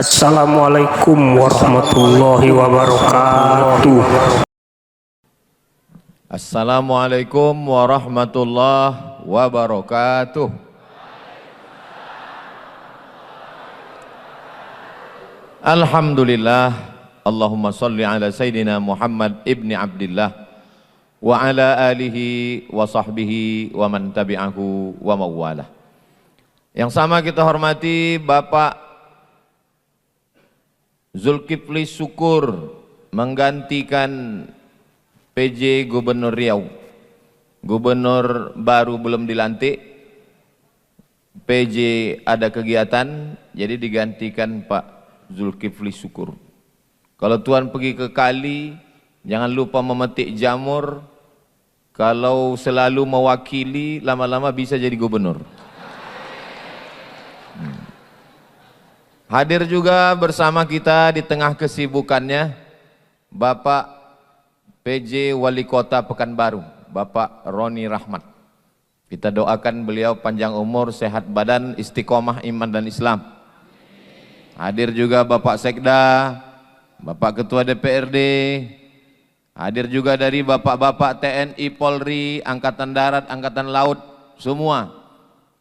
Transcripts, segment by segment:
Assalamualaikum warahmatullahi wabarakatuh. Assalamualaikum warahmatullahi wabarakatuh. Alhamdulillah. Allahumma salli ala Sayyidina Muhammad ibni Abdillah wa ala alihi wa sahbihi wa man tabi'ahu wa mawalah. Yang sama kita hormati Bapak Zulkifli Syukur menggantikan PJ Gubernur Riau. Gubernur baru belum dilantik, PJ ada kegiatan, jadi digantikan Pak Zulkifli Syukur. Kalau Tuan pergi ke kali, jangan lupa memetik jamur. Kalau selalu mewakili, lama-lama bisa jadi gubernur. Hadir juga bersama kita di tengah kesibukannya Bapak PJ Wali Kota Pekanbaru, Bapak Roni Rahmat. Kita doakan beliau panjang umur, sehat badan, istiqomah iman dan Islam. Hadir juga Bapak Sekda, Bapak Ketua DPRD. Hadir juga dari Bapak-Bapak TNI, Polri, Angkatan Darat, Angkatan Laut, semua.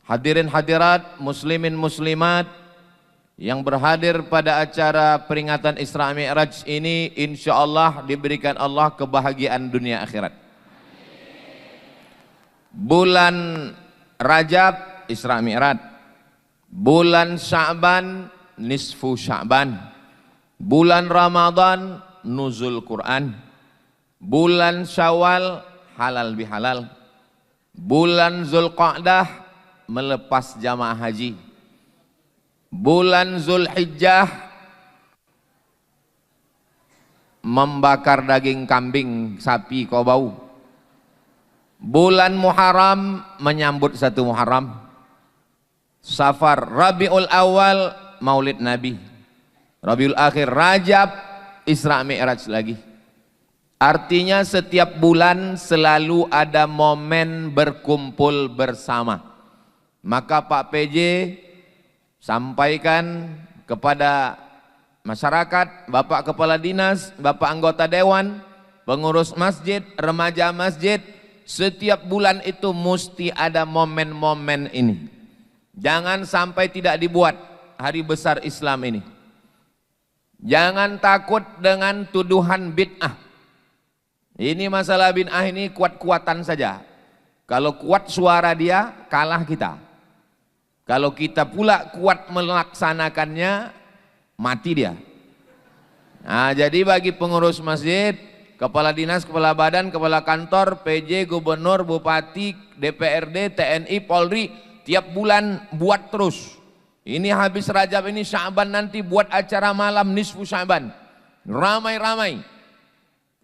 Hadirin hadirat, muslimin muslimat yang berhadir pada acara peringatan Isra Mi'raj ini, insya Allah diberikan Allah kebahagiaan dunia akhirat. Bulan Rajab Isra Mi'raj, bulan Sya'ban nisfu Sya'ban, bulan Ramadan nuzul Quran, bulan Syawal halal bihalal, bulan Zulqa'dah melepas jamaah haji, bulan Zulhijjah membakar daging kambing, sapi, kau bau, bulan Muharram menyambut 1 Muharram, Safar, Rabiul Awal Maulid Nabi, Rabiul Akhir, Rajab Isra Mi'raj lagi. Artinya setiap bulan selalu ada momen berkumpul bersama. Maka Pak PJ sampaikan kepada masyarakat, Bapak Kepala Dinas, Bapak Anggota Dewan, pengurus masjid, remaja masjid, setiap bulan itu mesti ada momen-momen ini. Jangan sampai tidak dibuat hari besar Islam ini. Jangan takut dengan tuduhan bid'ah. Ini masalah bid'ah ini kuat-kuatan saja. Kalau kuat suara dia, kalah kita. Kalau kita pula kuat melaksanakannya, mati dia. Nah, jadi bagi pengurus masjid, kepala dinas, kepala badan, kepala kantor, PJ, gubernur, bupati, DPRD, TNI, Polri, tiap bulan buat terus. Ini habis Rajab ini, Sya'ban nanti buat acara malam nisfu Sya'ban. Ramai-ramai.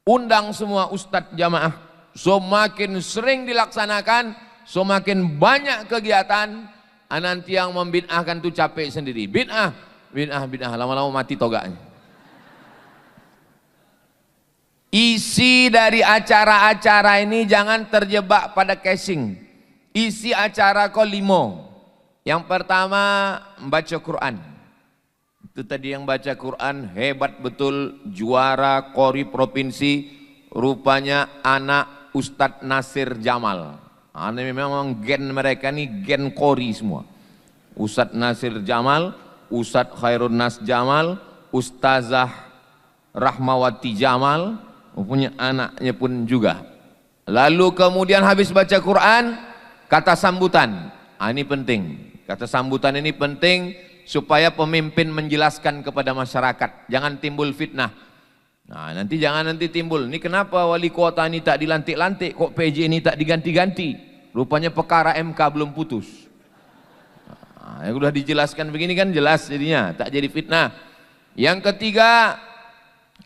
Undang semua ustadz jamaah. Semakin sering dilaksanakan, semakin banyak kegiatan. Nanti yang membid'ahkan itu capek sendiri. Bid'ah, bid'ah, bid'ah, lama-lama mati toganya. Isi dari acara-acara ini jangan terjebak pada casing. Isi acara kau 5. Yang pertama membaca Quran. Itu tadi yang baca Quran hebat betul, juara Qori provinsi, rupanya anak Ustadz Nasir Jamal. Ini memang gen mereka nih gen Qori semua. Ustadz Nasir Jamal, Ustadz Khairun Nas Jamal, Ustazah Rahmawati Jamal, punya anaknya pun juga. Lalu kemudian habis baca Quran, kata sambutan. Ini penting. Kata sambutan ini penting supaya pemimpin menjelaskan kepada masyarakat. Jangan timbul fitnah. Nah, jangan timbul. Ini kenapa wali kota ini tak dilantik-lantik, kok PJ ini tak diganti-ganti? Rupanya perkara MK belum putus. Nah, yang sudah dijelaskan begini kan jelas jadinya, tak jadi fitnah. Yang ketiga,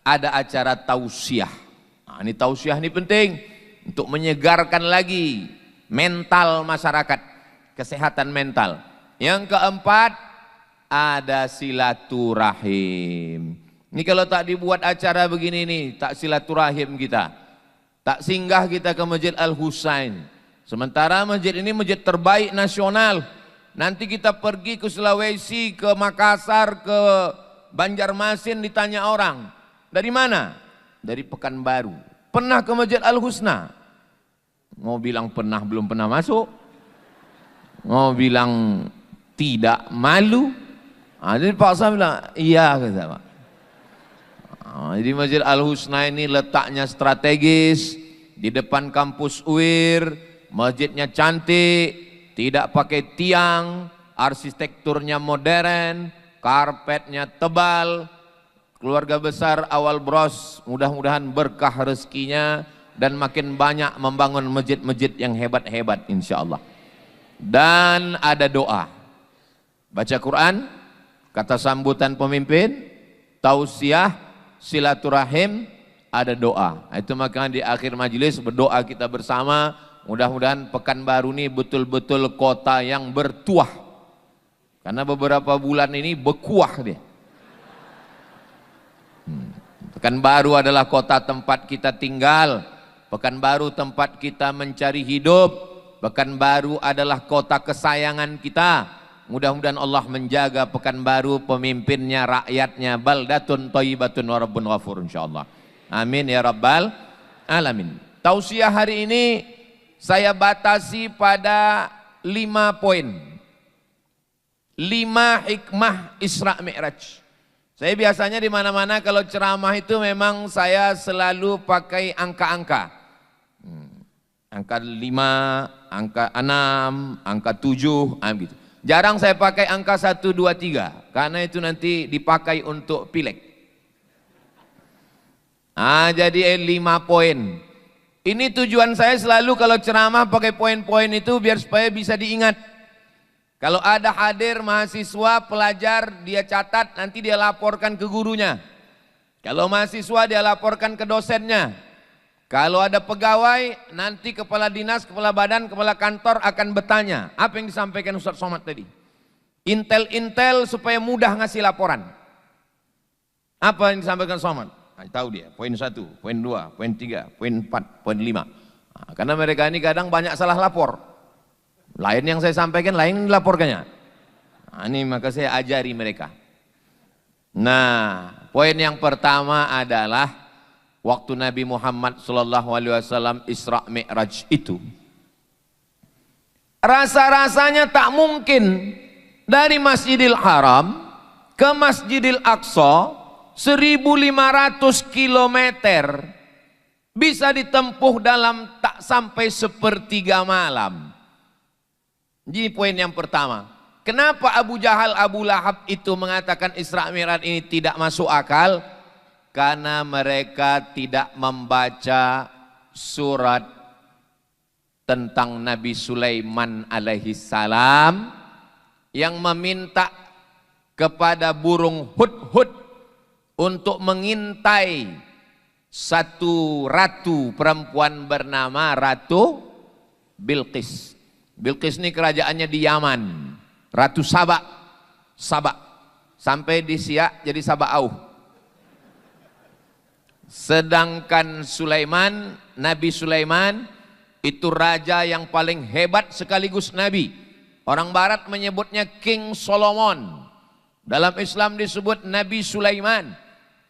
ada acara tausiah. Nah, ini tausiah ini penting untuk menyegarkan lagi mental masyarakat, kesehatan mental. Yang keempat, ada silaturahim. Ini kalau tak dibuat acara begini nih, tak silaturahim kita, tak singgah kita ke Masjid Al-Husain. Sementara masjid ini masjid terbaik nasional. Nanti kita pergi ke Sulawesi, ke Makassar, ke Banjarmasin ditanya orang, dari mana? Dari Pekanbaru. Pernah ke Masjid Al-Husna? Mau bilang pernah, belum pernah masuk. Mau bilang tidak, malu. Jadi Pak Sam bilang, iya kata Pak. Jadi Masjid Al-Husna ini letaknya strategis, di depan kampus UIR, masjidnya cantik, tidak pakai tiang, arsitekturnya modern, karpetnya tebal, keluarga besar awal bros, mudah-mudahan berkah rezekinya dan makin banyak membangun masjid-masjid yang hebat-hebat insya Allah. Dan ada doa, baca Quran, kata sambutan pemimpin, tausiah, silaturahim, ada doa. Itu makanya di akhir majelis berdoa kita bersama, mudah-mudahan Pekanbaru ini betul-betul kota yang bertuah. Karena beberapa bulan ini berkuah dia. Pekanbaru adalah kota tempat kita tinggal. Pekanbaru tempat kita mencari hidup. Pekanbaru adalah kota kesayangan kita. Mudah-mudahan Allah menjaga Pekanbaru, pemimpinnya, rakyatnya. Baldatun thayyibatun wa rabbun ghafur insyaallah. Amin ya rabbal alamin. Tausiah hari ini saya batasi pada 5 poin. 5 hikmah Isra Mi'raj. Saya biasanya di mana-mana kalau ceramah itu memang saya selalu pakai angka-angka. Angka 5, angka 6, angka 7, gitu. Jarang saya pakai angka 1, 2, 3 karena itu nanti dipakai untuk pileg. Jadi 5 poin. Ini tujuan saya selalu kalau ceramah pakai poin-poin itu biar supaya bisa diingat. Kalau ada hadir mahasiswa, pelajar, dia catat, nanti dia laporkan ke gurunya. Kalau mahasiswa dia laporkan ke dosennya. Kalau ada pegawai, nanti kepala dinas, kepala badan, kepala kantor akan bertanya, apa yang disampaikan Ustaz Somad tadi? Intel-intel supaya mudah ngasih laporan. Apa yang disampaikan Somad? Tahu dia, poin 1, poin 2, poin 3, poin 4, poin 5. Karena mereka ini kadang banyak salah lapor. Lain yang saya sampaikan, lain yang dilaporkannya. Ini maka saya ajari mereka. Nah, poin yang pertama adalah waktu Nabi Muhammad SAW Isra Mi'raj itu, rasa-rasanya tak mungkin dari Masjidil Haram ke Masjidil Aqsa 1.500 kilometer bisa ditempuh dalam tak sampai sepertiga malam. Jadi poin yang pertama, kenapa Abu Jahal, Abu Lahab itu mengatakan Isra Mi'raj ini tidak masuk akal? Karena mereka tidak membaca surat tentang Nabi Sulaiman alaihi salam yang meminta kepada burung hudhud untuk mengintai satu ratu perempuan bernama Ratu Bilqis. Bilqis ini kerajaannya di Yaman, Ratu Saba, sampai di Siak jadi Saba'auh. Sedangkan Sulaiman, Nabi Sulaiman itu raja yang paling hebat sekaligus Nabi. Orang Barat menyebutnya King Solomon. Dalam Islam disebut Nabi Sulaiman.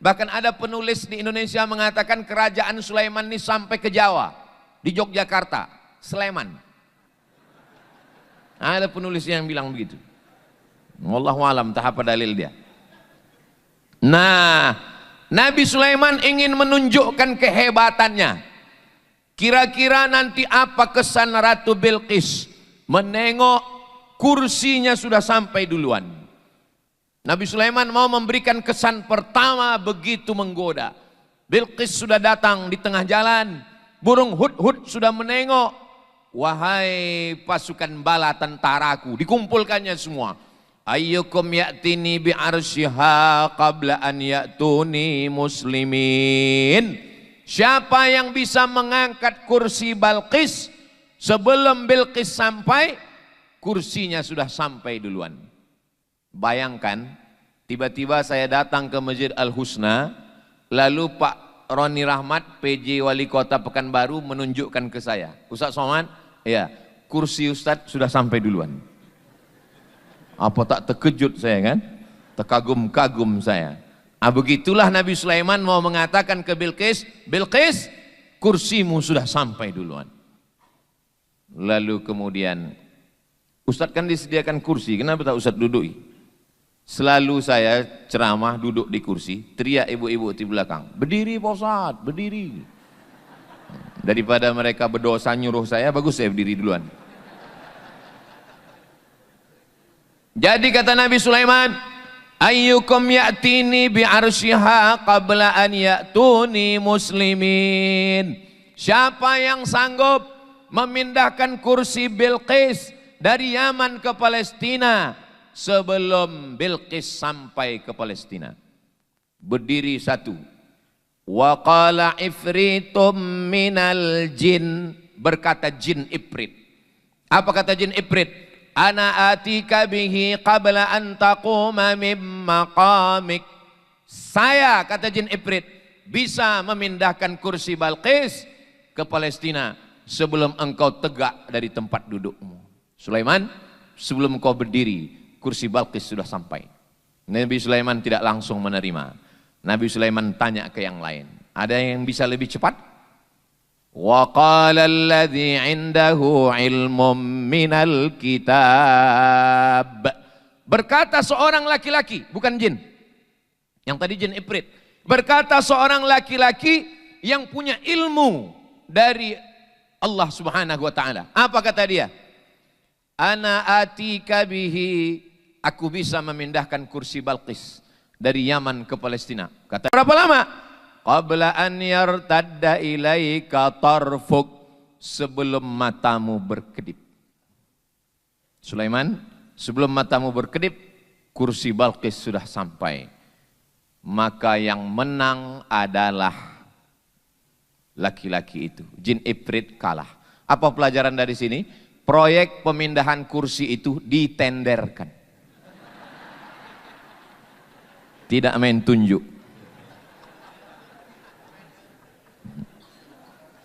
Bahkan ada penulis di Indonesia mengatakan kerajaan Sulaiman ini sampai ke Jawa, di Yogyakarta, Sleman. Ada penulis yang bilang begitu. Wallahu alam, tak apa dalil dia. Nah, Nabi Sulaiman ingin menunjukkan kehebatannya. Kira-kira nanti apa kesan Ratu Bilqis menengok kursinya sudah sampai duluan. Nabi Sulaiman mau memberikan kesan pertama begitu menggoda. Bilqis sudah datang di tengah jalan, burung hudhud sudah menengok. Wahai pasukan bala tentaraku, dikumpulkannya semua. Ayyukum ya'tini bi'arsyiha qabla an ya'tuni muslimin. Siapa yang bisa mengangkat kursi Bilqis sebelum Bilqis sampai, kursinya sudah sampai duluan. Bayangkan, tiba-tiba saya datang ke Masjid Al-Husna, lalu Pak Roni Rahmat, PJ Wali Kota Pekanbaru menunjukkan ke saya, Ustaz Somad, ya, kursi Ustaz sudah sampai duluan. Apa tak terkejut saya kan? Terkagum-kagum saya. Begitulah Nabi Sulaiman mau mengatakan ke Bilqis, Bilqis, kursimu sudah sampai duluan. Lalu kemudian, Ustadz kan disediakan kursi, kenapa tak Ustadz duduk? Selalu saya ceramah duduk di kursi, teriak ibu-ibu di belakang, berdiri Pak Ustadz, berdiri. Daripada mereka berdosa nyuruh saya, bagus saya berdiri duluan. Jadi kata Nabi Sulaiman, ayyukum ya'tini bi'arsyiha qabla an ya'tuni muslimin. Siapa yang sanggup memindahkan kursi Bilqis dari Yaman ke Palestina sebelum Bilqis sampai ke Palestina? Berdiri satu. Wa qala ifritum minal jin, berkata jin ifrit. Apa kata jin ifrit? Ana atika bihi qabla an taquma mim maqamik. Saya, kata jin ifrit, bisa memindahkan kursi Bilqis ke Palestina sebelum engkau tegak dari tempat dudukmu. Sulaiman, sebelum engkau berdiri, kursi Bilqis sudah sampai. Nabi Sulaiman tidak langsung menerima. Nabi Sulaiman tanya ke yang lain, ada yang bisa lebih cepat? Wa qala alladhi indahu ilmum minal kitab. Berkata seorang laki-laki, bukan jin. Yang tadi jin ifrit. Berkata seorang laki-laki yang punya ilmu dari Allah Subhanahu wa taala. Apa kata dia? Ana atika bihi, aku bisa memindahkan kursi Bilqis dari Yaman ke Palestina. Kata berapa lama? Qabla an yartadda ilaika tarfuk, sebelum matamu berkedip. Sulaiman, sebelum matamu berkedip, kursi Bilqis sudah sampai. Maka yang menang adalah laki-laki itu. Jin ifrit kalah. Apa pelajaran dari sini? Proyek pemindahan kursi itu ditenderkan. Tidak main tunjuk.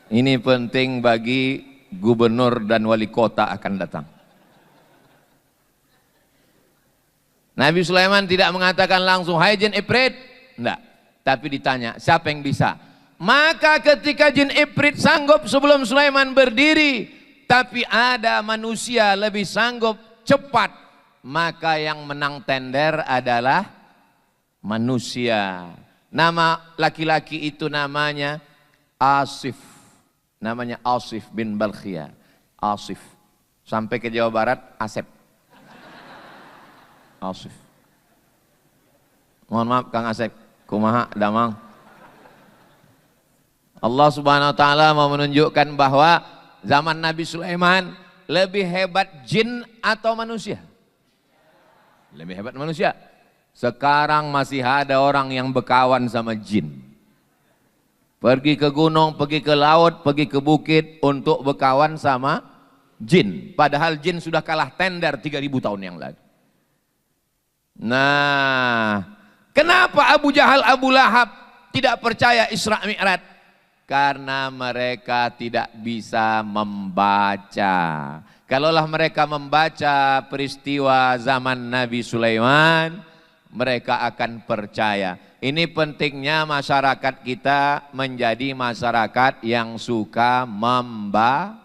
Ini penting bagi gubernur dan wali kota akan datang. Nabi Sulaiman tidak mengatakan langsung, hai jin ifrit. Enggak. Tapi ditanya, siapa yang bisa? Maka ketika jin ifrit sanggup sebelum Sulaiman berdiri, tapi ada manusia lebih sanggup cepat, maka yang menang tender adalah manusia. Nama laki-laki itu namanya Asif. Namanya Asif bin Balkhia. Asif. Sampai ke Jawa Barat, Asep. Asif. Mohon maaf Kang Asep. Kumaha damang. Allah Subhanahu wa taala mau menunjukkan bahwa zaman Nabi Sulaiman lebih hebat jin atau manusia? Lebih hebat manusia. Sekarang masih ada orang yang berkawan sama jin. Pergi ke gunung, pergi ke laut, pergi ke bukit untuk berkawan sama jin. Padahal jin sudah kalah tender 3000 tahun yang lalu. Nah, kenapa Abu Jahal, Abu Lahab tidak percaya Isra Mi'raj? Karena mereka tidak bisa membaca. Kalaulah mereka membaca peristiwa zaman Nabi Sulaiman, mereka akan percaya. Ini pentingnya masyarakat kita menjadi masyarakat yang suka membaca.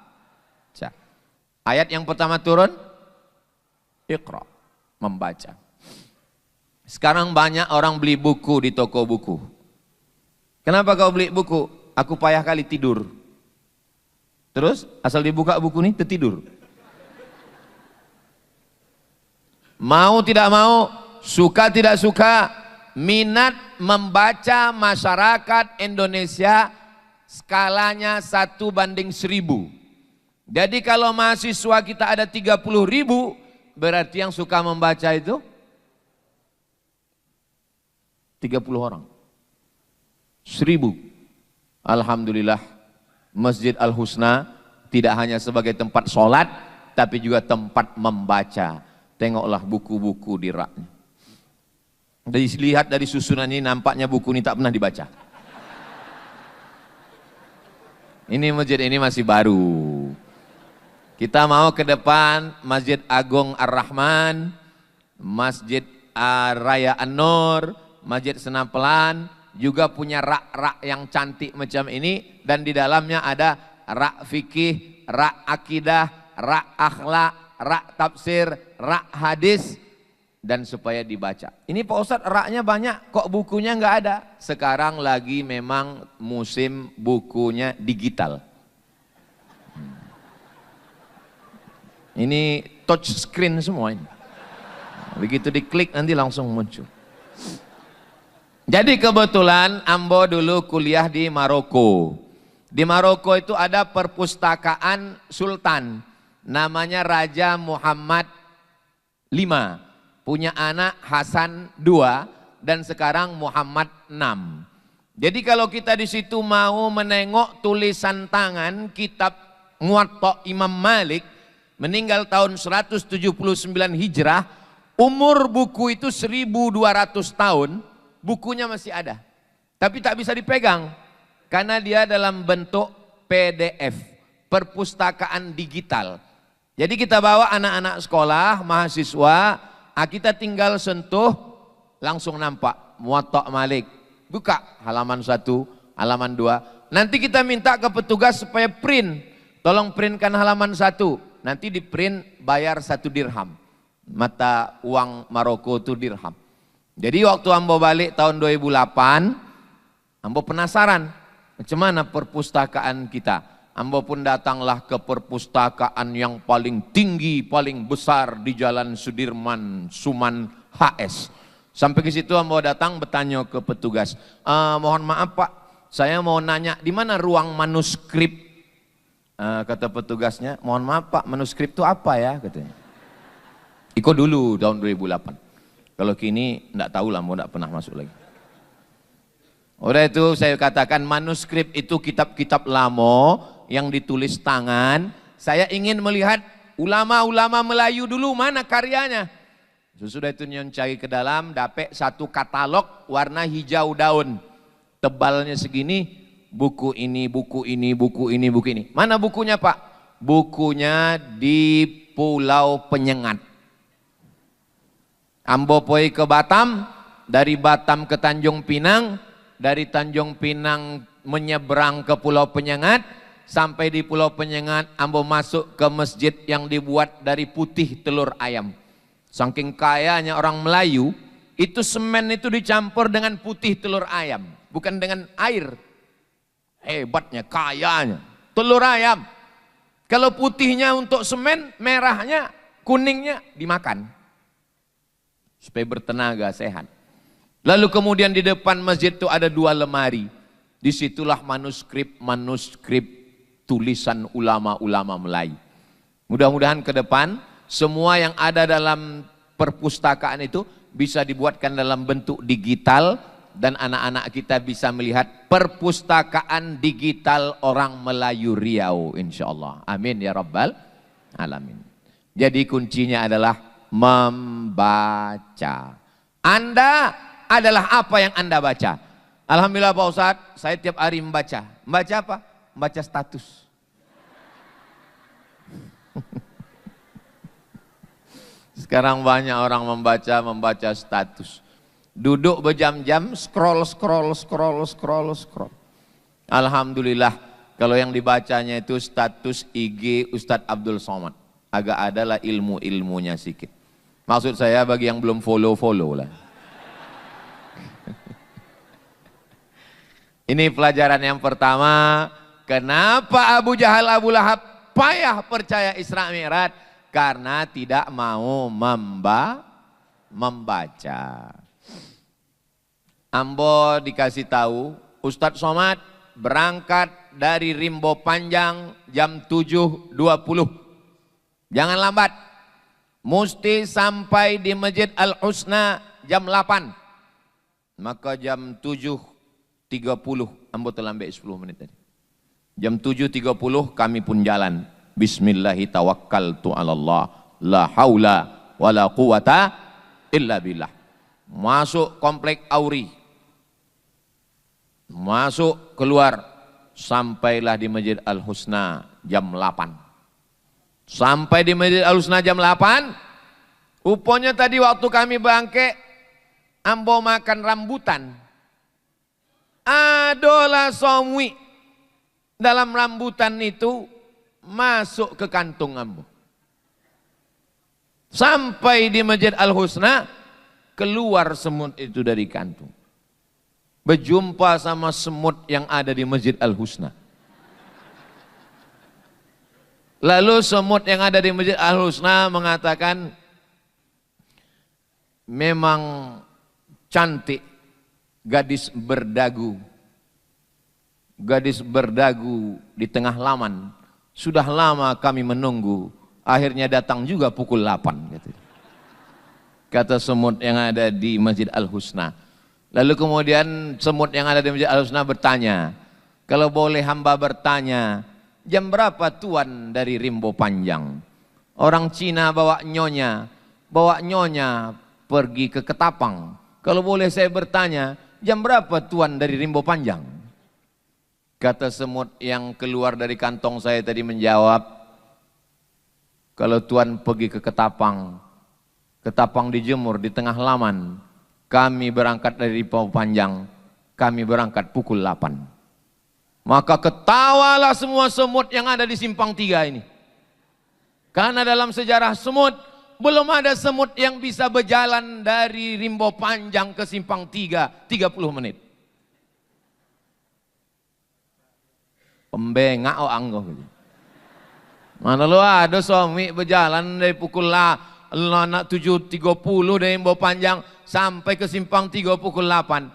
Ayat yang pertama turun, Iqra, membaca. Sekarang banyak orang beli buku di toko buku. Kenapa kau beli buku? Aku payah kali tidur. Terus asal dibuka buku ini tertidur. Mau tidak mau, suka tidak suka, minat membaca masyarakat Indonesia skalanya 1:1000. Jadi kalau mahasiswa kita ada 30.000, berarti yang suka membaca itu 30 orang. 1000. Alhamdulillah, Masjid Al-Husna tidak hanya sebagai tempat sholat, tapi juga tempat membaca. Tengoklah buku-buku di raknya. Dilihat dari susunan ini, nampaknya buku ini tak pernah dibaca. Ini masjid ini masih baru. Kita mau ke depan Masjid Agung Ar-Rahman, Masjid Raya An-Nur, Masjid Senapelan juga punya rak-rak yang cantik macam ini, dan di dalamnya ada rak fikih, rak akidah, rak akhlak, rak tafsir, rak hadis, dan supaya dibaca. Ini Pak Ustadz raknya banyak, kok bukunya nggak ada? Sekarang lagi memang musim bukunya digital. Ini touch screen semua ini. Begitu diklik nanti langsung muncul. Jadi kebetulan Ambo dulu kuliah di Maroko. Di Maroko itu ada perpustakaan sultan. Namanya Raja Muhammad V. Punya anak Hasan II dan sekarang Muhammad VI. Jadi kalau kita di situ mau menengok tulisan tangan kitab Muwatta Imam Malik, meninggal tahun 179 Hijrah, umur buku itu 1200 tahun, bukunya masih ada. Tapi tak bisa dipegang karena dia dalam bentuk PDF, perpustakaan digital. Jadi kita bawa anak-anak sekolah, mahasiswa, kita tinggal sentuh, langsung nampak Muwatta Malik. Buka halaman 1, halaman 2. Nanti kita minta ke petugas supaya print. Tolong printkan halaman 1. Nanti di print bayar 1 dirham. Mata uang Maroko itu dirham. Jadi waktu Ambo balik tahun 2008, Ambo penasaran macam mana perpustakaan kita. Ambo pun datanglah ke perpustakaan yang paling tinggi, paling besar di Jalan Sudirman, Suman HS. Sampai ke situ Ambo datang bertanya ke petugas, mohon maaf Pak, saya mau nanya di mana ruang manuskrip? Kata petugasnya, mohon maaf Pak, manuskrip itu apa ya? Katanya. Iko dulu tahun 2008. Kalau kini enggak tahu lah, mau enggak pernah masuk lagi. Udah itu saya katakan manuskrip itu kitab-kitab lama yang ditulis tangan. Saya ingin melihat ulama-ulama Melayu dulu mana karyanya. Sesudah itu nyon cari ke dalam, dapat satu katalog warna hijau daun. Tebalnya segini, buku ini, buku ini, buku ini, buku ini. Mana bukunya Pak? Bukunya di Pulau Penyengat. Ambo poi ke Batam, dari Batam ke Tanjung Pinang, dari Tanjung Pinang menyeberang ke Pulau Penyengat, sampai di Pulau Penyengat Ambo masuk ke masjid yang dibuat dari putih telur ayam. Saking kayanya orang Melayu, itu semen itu dicampur dengan putih telur ayam, bukan dengan air. Hebatnya, kayanya, telur ayam. Kalau putihnya untuk semen, merahnya, kuningnya dimakan. Supaya bertenaga, sehat. Lalu kemudian di depan masjid itu ada 2 lemari. Disitulah manuskrip tulisan ulama-ulama Melayu. Mudah-mudahan ke depan semua yang ada dalam perpustakaan itu bisa dibuatkan dalam bentuk digital dan anak-anak kita bisa melihat perpustakaan digital orang Melayu Riau, insya Allah. Amin ya Rabbal Alamin. Jadi kuncinya adalah membaca. Anda adalah apa yang Anda baca. Alhamdulillah Pak Ustadz, saya tiap hari membaca. Membaca apa? Membaca status. Sekarang banyak orang membaca status. Duduk berjam-jam, scroll. Alhamdulillah, kalau yang dibacanya itu status IG Ustadz Abdul Somad. Agak adalah ilmu-ilmunya sedikit. Maksud saya bagi yang belum follow lah. Ini pelajaran yang pertama. Kenapa Abu Jahal, Abu Lahab payah percaya Isra Mi'raj? Karena tidak mau membaca. Ambo dikasih tahu, Ustadz Somad berangkat dari Rimbo Panjang jam 7.20. Jangan lambat. Mesti sampai di Masjid Al-Husna jam 8. Maka jam 7.30, Ambo terlambat 10 menit tadi. Jam 7.30 kami pun jalan. Bismillahi tawakkaltu ala Allah. La haula wa la quwata illa billah. Masuk komplek Auri. Masuk keluar. Sampailah di Masjid Al-Husna jam 8. Sampai di Masjid Al-Husna jam 8. Rupanya tadi waktu kami bangkit ambo makan rambutan, adola somwi dalam rambutan itu masuk ke kantung ambo. Sampai di Masjid Al-Husna, keluar semut itu dari kantung. Berjumpa sama semut yang ada di Masjid Al-Husna. Lalu semut yang ada di Masjid Al-Husna mengatakan, memang cantik gadis berdagu. Gadis berdagu di tengah laman. Sudah lama kami menunggu. Akhirnya datang juga pukul 8. Kata semut yang ada di Masjid Al-Husna. Lalu kemudian semut yang ada di Masjid Al-Husna bertanya, kalau boleh hamba bertanya, jam berapa tuan dari Rimbo Panjang? Orang Cina bawa nyonya pergi ke Ketapang. Kalau boleh saya bertanya, jam berapa tuan dari Rimbo Panjang? Kata semut yang keluar dari kantong saya tadi menjawab, kalau tuan pergi ke Ketapang, Ketapang dijemur di tengah laman, kami berangkat dari Rimbo Panjang, kami berangkat pukul 8. Maka ketawalah semua semut yang ada di Simpang 3 ini. Karena dalam sejarah semut, belum ada semut yang bisa berjalan dari Rimbo Panjang ke Simpang 3, 30 menit. Pembengak anggo. Mana lu ada suami berjalan dari pukul 7.30 dari Rimbo Panjang sampai ke Simpang 3 pukul 8.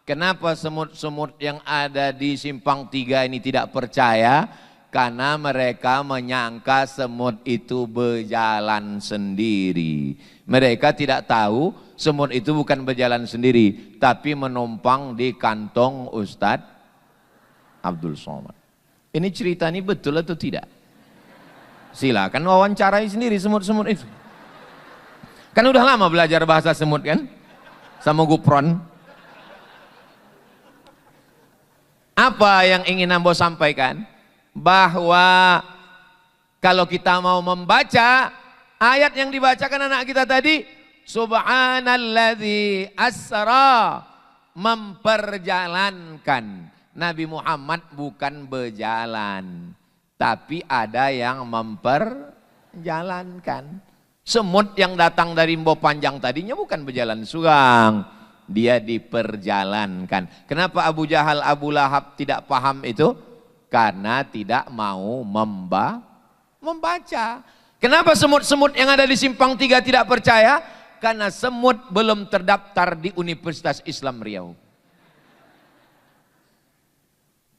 Kenapa semut-semut yang ada di Simpang 3 ini tidak percaya? Karena mereka menyangka semut itu berjalan sendiri. Mereka tidak tahu semut itu bukan berjalan sendiri, tapi menumpang di kantong Ustadz Abdul Somad. Ini cerita ini betul atau tidak? Silakan wawancarai sendiri semut-semut itu. Kan udah lama belajar bahasa semut kan? Sama Gupron. Apa yang ingin ambo sampaikan? Bahwa kalau kita mau membaca ayat yang dibacakan anak kita tadi, Subhanalladzi asra, memperjalankan. Nabi Muhammad bukan berjalan, tapi ada yang memperjalankan. Semut yang datang dari Rimbo Panjang tadinya bukan berjalan surang, dia diperjalankan. Kenapa Abu Jahal, Abu Lahab tidak paham itu? Karena tidak mau membaca. Kenapa semut-semut yang ada di Simpang 3 tidak percaya? Karena semut belum terdaftar di Universitas Islam Riau.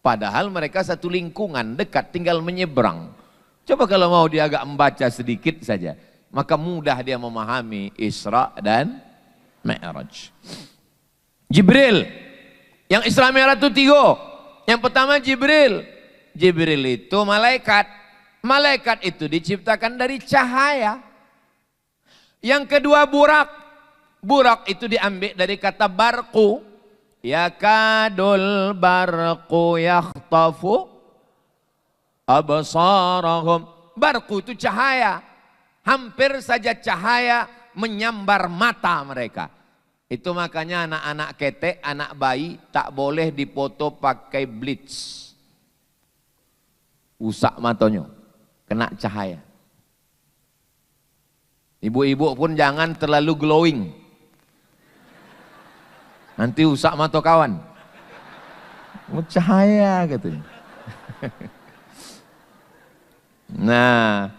Padahal mereka satu lingkungan dekat, tinggal menyeberang. Coba kalau mau dia agak membaca sedikit saja, maka mudah dia memahami Isra dan Mi'raj. Jibril, yang Isra Mi'raj itu 3. Yang pertama Jibril. Jibril itu malaikat. Malaikat itu diciptakan dari cahaya. Yang kedua Burak. Burak itu diambil dari kata barqu. Yakadul barqu yakhtafu absarahum. Barqu itu cahaya. Hampir saja cahaya menyambar mata mereka. Itu makanya anak-anak ketek, anak bayi tak boleh dipoto pakai bleach. Usak matanya, kena cahaya. Ibu-ibu pun jangan terlalu glowing. Nanti usak mata kawan. Cahaya katanya. Nah,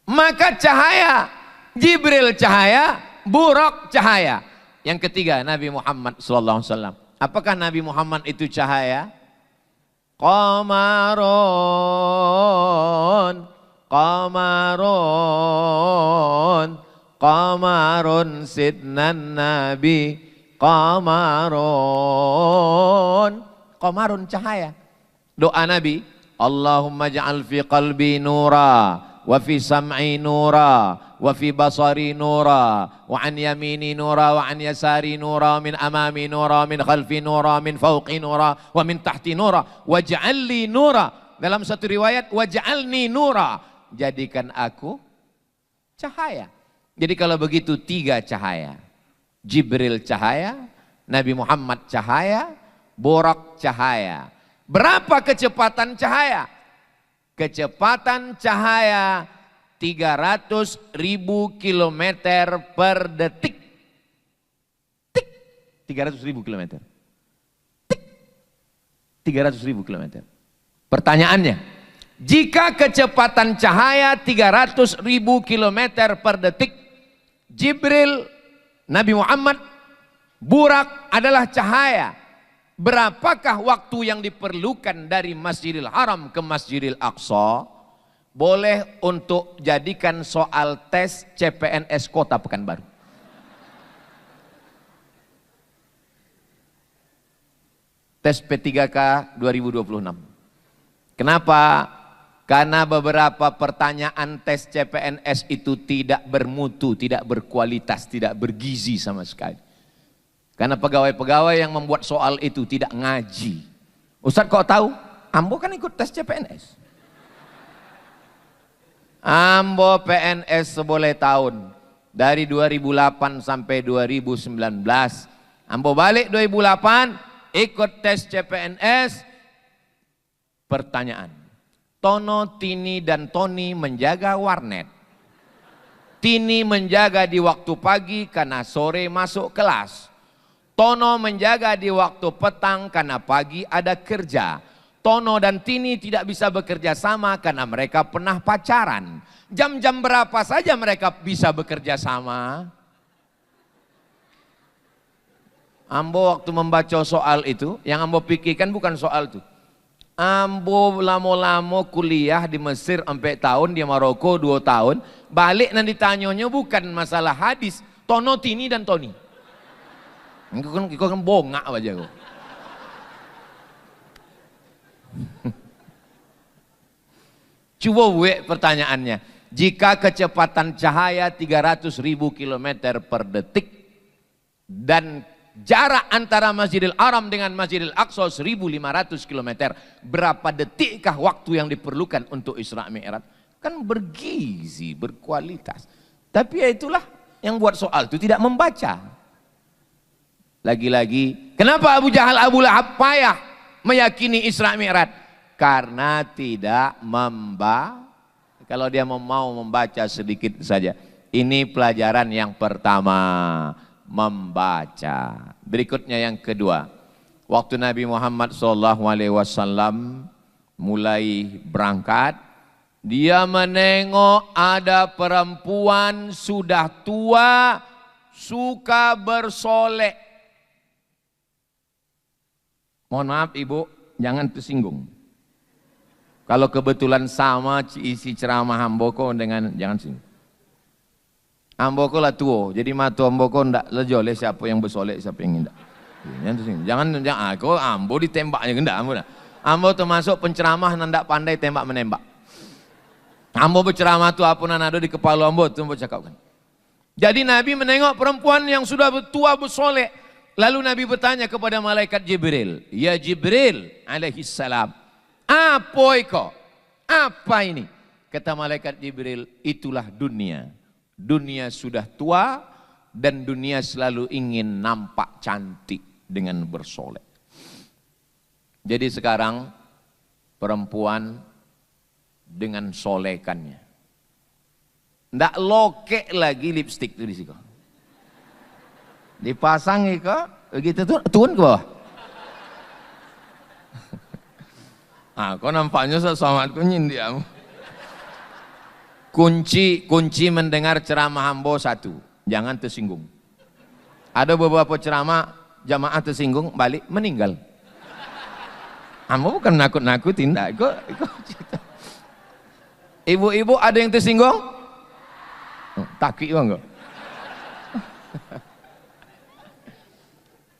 maka cahaya, Jibril cahaya, Burak cahaya. Yang ketiga Nabi Muhammad SAW. Apakah Nabi Muhammad itu cahaya? Qamarun, qamarun, qamarun sidnan Nabi, qamarun. Qamarun cahaya. Doa Nabi, Allahumma ja'al fi qalbi nura, wa fi sam'i nura, wa fi basari nura, wa an yamini nura, wa an yasari nura, min amami nura, min khalfi nura, min fawqi nura, wa min tahti nura, waj'alli nura. Dalam satu riwayat, waj'alni nura, jadikan aku cahaya. Jadi kalau begitu 3 cahaya. Jibril cahaya, Nabi Muhammad cahaya, Burak cahaya. Berapa kecepatan cahaya? Kecepatan cahaya 300.000 kilometer per detik. Tik, 300.000 kilometer. Tik, 300.000 kilometer. Pertanyaannya, jika kecepatan cahaya 300.000 kilometer per detik, Jibril, Nabi Muhammad, Burak adalah cahaya. Berapakah waktu yang diperlukan dari Masjidil Haram ke Masjidil Aqsa? Boleh untuk jadikan soal tes CPNS Kota Pekanbaru. Tes P3K 2026. Kenapa? Karena beberapa pertanyaan tes CPNS itu tidak bermutu, tidak berkualitas, tidak bergizi sama sekali. Karena pegawai-pegawai yang membuat soal itu tidak ngaji. Ustadz kok tahu? Ambo kan ikut tes CPNS. Ambo PNS seboleh tahun. Dari 2008 sampai 2019. Ambo balik 2008, ikut tes CPNS. Pertanyaan. Tono, Tini, dan Tony menjaga warnet. Tini menjaga di waktu pagi karena sore masuk kelas. Tono menjaga di waktu petang karena pagi ada kerja. Tono dan Tini tidak bisa bekerja sama karena mereka pernah pacaran. Jam-jam berapa saja mereka bisa bekerja sama? Ambo waktu membaca soal itu, yang Ambo pikirkan bukan soal itu. Ambo lama-lama kuliah di Mesir sampai tahun, di Maroko 2 tahun. Balik nanti tanyanya bukan masalah hadis. Tono, Tini, dan Tony. Kau kan bongak aja kau. Coba pertanyaannya. Jika kecepatan cahaya 300.000 km per detik dan jarak antara Masjidil Haram dengan Masjidil Aqsa 1.500 km, berapa detikkah waktu yang diperlukan untuk Isra Mi'raj? Kan bergizi, berkualitas. Tapi ya itulah yang buat soal itu tidak membaca. Lagi-lagi, kenapa Abu Jahal, Abu Lahab payah meyakini Isra Mi'raj? Karena tidak membaca. Kalau dia mau membaca sedikit saja. Ini pelajaran yang pertama. Membaca. Berikutnya yang kedua, waktu Nabi Muhammad SAW mulai berangkat, dia menengok ada perempuan sudah tua suka bersolek. Mohon maaf ibu, jangan tersinggung. Kalau kebetulan sama isi ceramah Hamboko dengan jangan singgung. Amboko lah tua, jadi matu amboko ndak lejole siapa yang bersolek siapa yang tidak. Jangan aku ambo ditembaknya gendak ambo. Ambo termasuk penceramah ndak pandai tembak menembak. Ambo berceramah tu apa nanado di kepala ambo tu ambo cakapkan. Jadi Nabi menengok perempuan yang sudah tua bersolek. Lalu Nabi bertanya kepada malaikat Jibril, "Ya Jibril alaihi salam, apa iko? Apa ini?" Kata malaikat Jibril, "Itulah dunia. Dunia sudah tua dan dunia selalu ingin nampak cantik dengan bersolek." Jadi sekarang perempuan dengan solekannya. Ndak lokek lagi lipstik itu di situ. Dipasang ke begitu tuh turun ke bawah. Kau nampaknya selamat kunyin dia. Kunci mendengar ceramah Ambo satu, jangan tersinggung. Ada beberapa ceramah jamaah tersinggung balik meninggal. Ambo bukan nakut-nakutin, Ibu-ibu ada yang tersinggung? Takik enggak?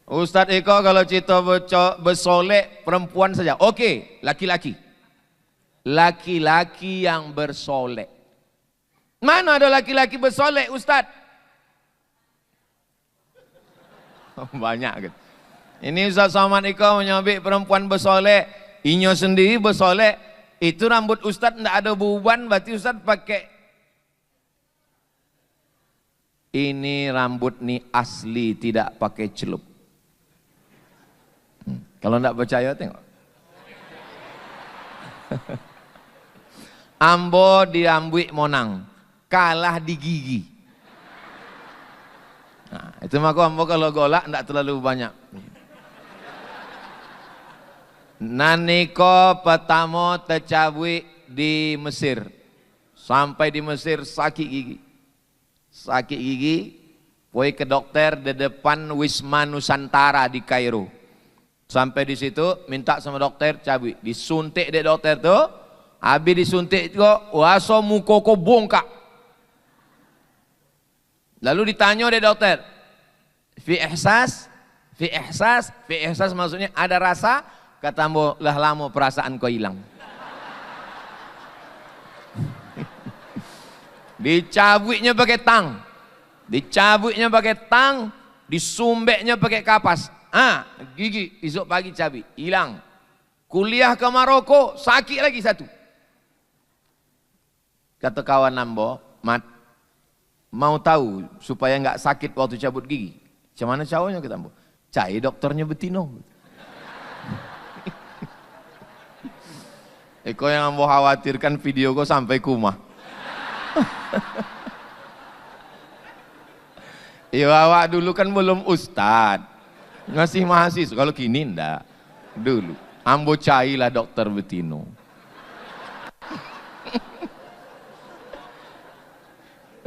Ustadz Eko kalau cerita bersolek perempuan saja. Oke, laki-laki. Laki-laki yang bersolek. Mana ada laki-laki bersolek Ustadz? Banyak gitu. Ini Ustadz Somad Eko menyabik perempuan bersolek. Inyo sendiri bersolek. Itu rambut Ustadz tidak ada beban. Berarti Ustadz pakai ini rambut nih asli, tidak pakai celup. Kalau enggak percaya tengok. Ambo diambil monang, kalah di gigi. Nah, itu maka ambo kalau golak enggak terlalu banyak. Naniko pertama tercabut di Mesir. Sampai di Mesir sakit gigi. Sakit gigi, pergi ke dokter di depan Wisma Nusantara di Kairo. Sampai di situ minta sama dokter cabut, disuntik deh dokter tuh. Habis disuntik kok, waso mukoko bongkak. Lalu ditanya deh dokter, fi ihsas maksudnya ada rasa? Kata ambo, lah lama perasaan kau hilang. Dicabutnya pakai tang, dicabutnya pakai tang, disumbeknya pakai kapas. Gigi esok pagi cabut, hilang. Kuliah ke Maroko, sakit lagi satu. Kata kawan ambo, Mat, mau tahu supaya nggak sakit waktu cabut gigi? Macam mana caranya kata ambo? Cari dokternya Betino. Kau yang ambo khawatirkan video kau sampai kumah. Ya awak dulu kan belum ustad, ngasih mahasiswa. Kalau kini ndak. Dulu ambo cailah dokter Betino.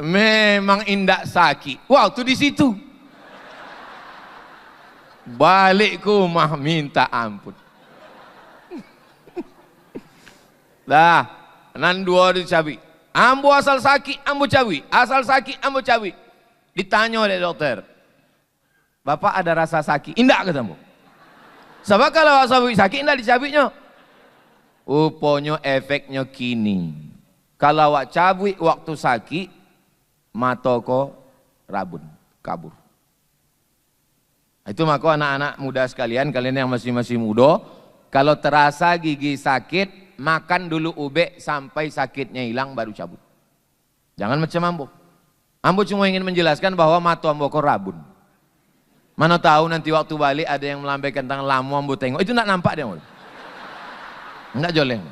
Memang indak sakit. Waktu di situ balik ke rumah minta ampun. Lah, nan dua dicabut. Ambo asal sakit, ambo cabut. Asal sakit, ambo cabut. Ditanya oleh dokter, Bapak ada rasa sakit? Indak kata ambo. Sebab kalau asal sakit indak dicabutnya. Rupanya efeknya kini. Kalau awak cabut waktu sakit, mata ko rabun, kabur. Itu maka anak-anak muda sekalian, kalian yang masih muda, kalau terasa gigi sakit, makan dulu ube sampai sakitnya hilang baru cabut. Jangan macam ambo. Ambo cuma ingin menjelaskan bahwa mata ambo ko rabun. Mana tahu nanti waktu balik ada yang melambaikan tangan, lamu ambo tengok, itu nak nampak dia. Enggak joleng.